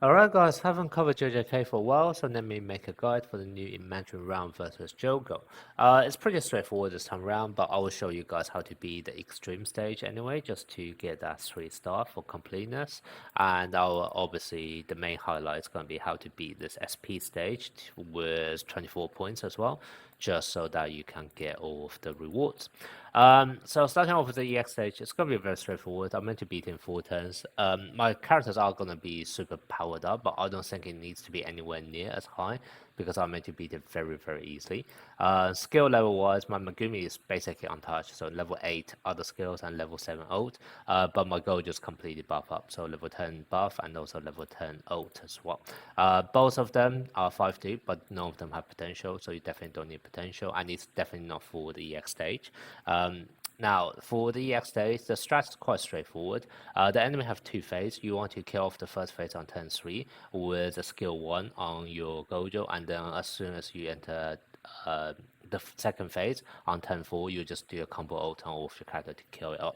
Alright guys, haven't covered JJK for a while, so let me make a guide for the new Imagine round versus Jogo. It's pretty straightforward this time around, but I will show you guys how to beat the extreme stage anyway, just to get that 3 star for completeness. And obviously the main highlight is going to be how to beat this SP stage with 24 points as well, just so that you can get all of the rewards. So starting off with the EX stage, it's going to be very straightforward. I'm meant to beat in 4 turns. My characters are going to be super powered up, but I don't think it needs to be anywhere near as high because I'm meant to beat it very, very easily. Skill level wise, my Megumi is basically untouched, so level 8 other skills and level 7 ult. But my goal just completely buff up, so level 10 buff and also level 10 ult as well. Both of them are 5-2, but none of them have potential, so you definitely don't need potential, and it's definitely not for the EX stage. Now, for the EX stage, the strat is quite straightforward. The enemy have 2 phases. You want to kill off the first phase on turn 3 with a skill 1 on your Gojo, and then as soon as you enter the second phase on turn 4, you just do a combo ult on all of your character to kill it off.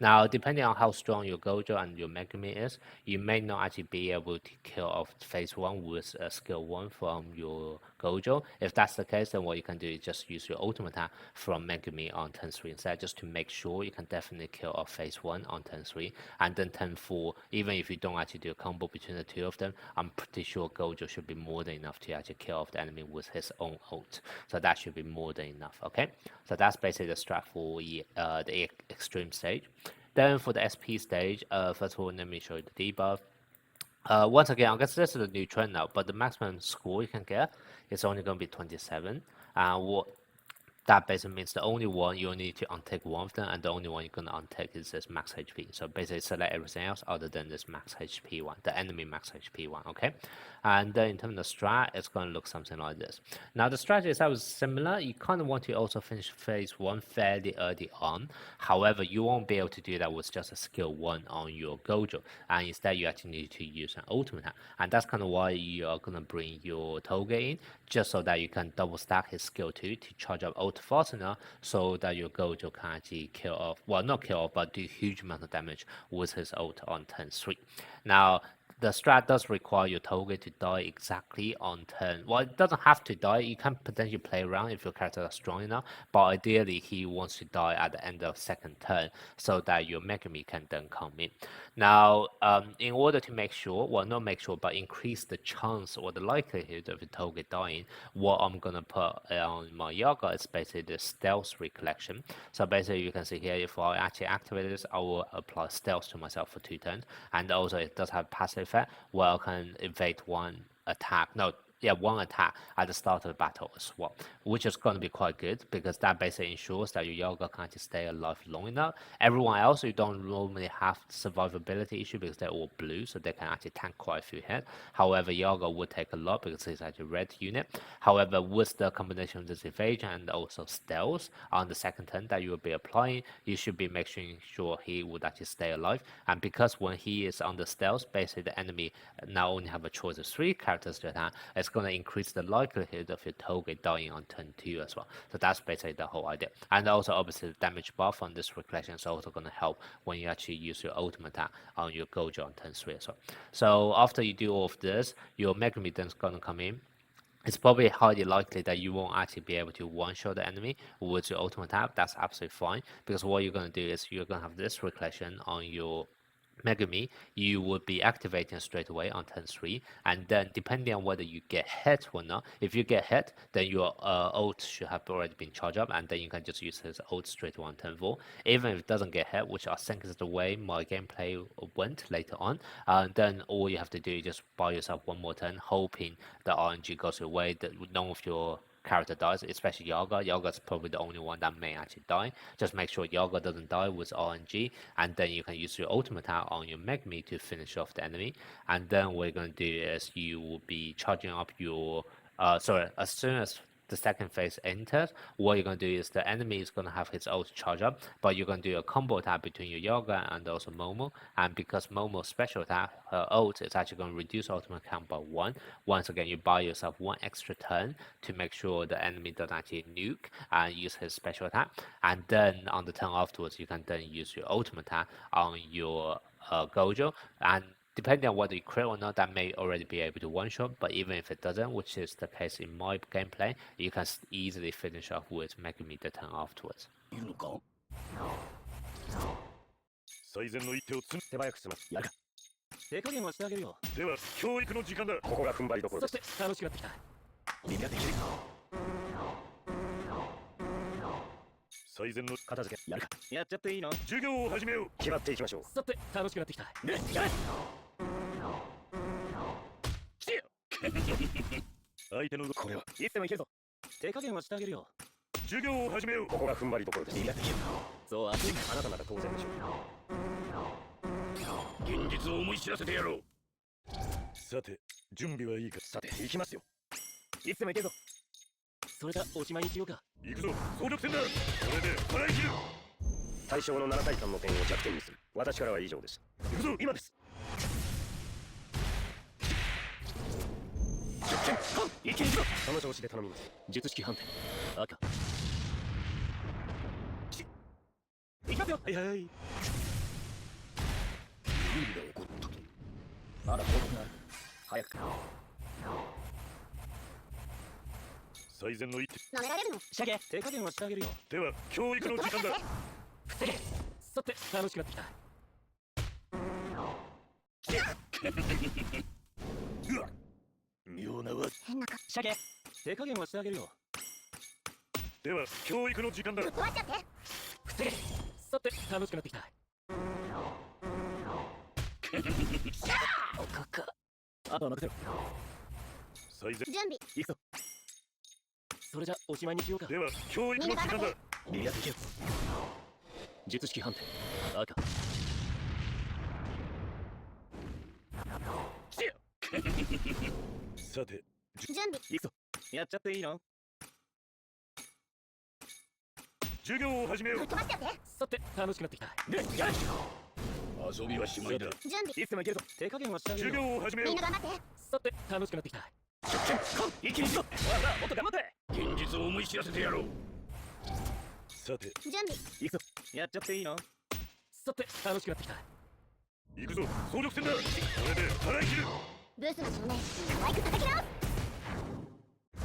Now, depending on how strong your Gojo and your Megumi is, you may not actually be able to kill off phase 1 with a skill 1 from your Gojo. If that's the case, then what you can do is just use your ultimate attack from Megumi on turn 3 instead, just to make sure you can definitely kill off phase 1 on turn 3. And then turn 4, even if you don't actually do a combo between the two of them, I'm pretty sure Gojo should be more than enough to actually kill off the enemy with his own ult. So that should be more than enough, okay? So that's basically the strat for the extreme stage. Then for the SP stage, first of all, let me show you the debuff. Once again, I guess this is a new trend now, but the maximum score you can get is only going to be 27. What that basically means the only one you need to untick one of them, and the only one you're gonna untick is this max HP. So basically select everything else other than this max HP one, the enemy max HP one, okay? And then in terms of strat, it's gonna look something like this. Now the strategy is always similar. You kind of want to also finish phase 1 fairly early on. However, you won't be able to do that with just a skill 1 on your Gojo, and instead you actually need to use an ultimate attack. And that's kind of why you are gonna bring your Toge in, just so that you can double stack his skill 2 to charge up ult fast enough so that your Gojo can actually kill off, well, not kill off, but do huge amount of damage with his ult on turn 3. Now, the strat does require your Toge to die exactly on turn. Well, it doesn't have to die. You can potentially play around if your character is strong enough, but ideally he wants to die at the end of second turn so that your Megami can then come in. Now, in order to make sure, well, not make sure, but increase the chance or the likelihood of your Toge dying, what I'm gonna put on my Yaga is basically the stealth recollection. So basically, you can see here, if I actually activate this, I will apply stealth to myself for 2 turns, and also it does have passive effect where I can evade one attack. No, yeah, one attack at the start of the battle as well, which is going to be quite good because that basically ensures that your Yoga can't just stay alive long enough. Everyone else, you don't normally have survivability issue because they're all blue, so they can actually tank quite a few hits. However, Yoga would take a lot because it's actually a red unit. However, with the combination of this evasion and also stealth on the second turn that you will be applying, you should be making sure he would actually stay alive. And because when he is on the stealth, basically the enemy now only have a choice of 3 characters to attack, it's going to increase the likelihood of your Toge dying on turn 2 as well. So that's basically the whole idea. And also obviously the damage buff on this recollection is also going to help when you actually use your ultimate attack on your Gojo on turn 3 as well. So after you do all of this, your Megami then is going to come in. It's probably highly likely that you won't actually be able to one-shot the enemy with your ultimate attack. That's absolutely fine, because what you're going to do is you're going to have this recollection on your Megami, you would be activating straight away on turn 3, and then depending on whether you get hit or not, if you get hit, then your ult should have already been charged up, and then you can just use his ult straight away on turn 4. Even if it doesn't get hit, which I think is the way my gameplay went later on, then all you have to do is just buy yourself one more turn, hoping the RNG goes your way, that none of your character dies, especially Yaga. Yaga's probably the only one that may actually die. Just make sure Yaga doesn't die with RNG, and then you can use your ultimate attack on your Megami to finish off the enemy. And then what you're going to do is you will be charging up your as soon as the second phase enters, what you're going to do is the enemy is going to have his ult charge up, but you're going to do a combo attack between your Yoga and also Momo. And because Momo's special attack, her ult, is actually going to reduce ultimate count by 1. Once again, you buy yourself 1 extra turn to make sure the enemy doesn't actually nuke and use his special attack. And then on the turn afterwards, you can then use your ultimate attack on your Gojo. And Depending on whether you crit or not, that may already be able to one-shot, but even if it doesn't, which is the case in my gameplay, you can easily finish off with making me the turn afterwards. 最善の一手を手早くします。やるか。手加減はしてあげるよ。では教育の時間だ。ここが踏ん張りどころです。そして楽しくなってきた。耳ができる。最善の片付けやるか。やっちゃっていいの？授業を始めよう。決まっていきましょう。さて楽しくなってきた。ね、やれ。来てよ。相手のこれはいつでもいけるぞ。手加減はしてあげるよ。授業を始めよう。ここが踏ん張りどころです。耳ができる。そう熱い。あなたなら当然でしょう。現実を思い知らせてやろう。さて準備はいいか。さて行きますよ。いつでもいけるぞ。それじゃおしまいにしようか。行くぞ、総力戦だ。これで払い切る。対象の7対3の点を弱点にする。私からは以上です。行くぞ、今です。弱点いけるぞ。その調子で頼みます。術式判定赤。いきますよ。はいはい。何が起こったと。まだ報告がある。早く。最善の一手。舐められるの。仕上げ。手加減はしてあげるよ。では教育の時間だ。防げ。さて楽しくなってきた。うわ。妙なわ。変なか。仕上げ。手加減はしてあげるよ。では教育の時間だ。ぶっ壊しちゃって。防げ。さて楽しくなってきた。おかか。あとは任せろ。最善。準備。行くぞ。それじゃおしまいにしようか。では教育の時間だ。リア的術式判定赤。来てよ。さて準備。行くぞ。やっちゃっていいの？授業を始めよう。さて楽しくなってきた。ね、やれ。遊びはしまいだ。準備。いつでもいけるぞ。手加減はしてあげるよ。授業を始めよう。みんな頑張って。さて楽しくなってきた。一気に行くぞ。ほらもっと頑張って。現実を思い知らせてやろう。さて準備。行くぞ。やっちゃっていいの？さて楽しくなってきた。行くぞ、総力戦だ。これで払い切る。ブースの少年可愛く叩き直す。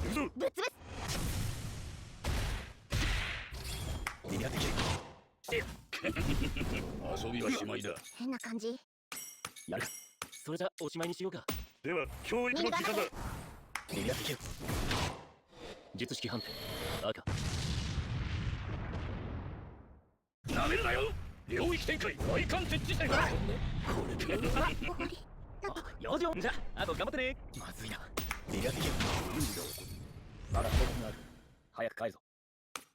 行くぞ。ぶっ潰す。耳ができる。遊びはしまいだ。変な感じ。やるか。それじゃおしまいにしようか。では教育の時間だ。耳ができる。術式判定赤。なめるなよ。領域展開大艦設置してから。これでよじょん。じゃあと頑張ってね。まずいな。耳ができる。まだ報告がある。早く帰るぞ。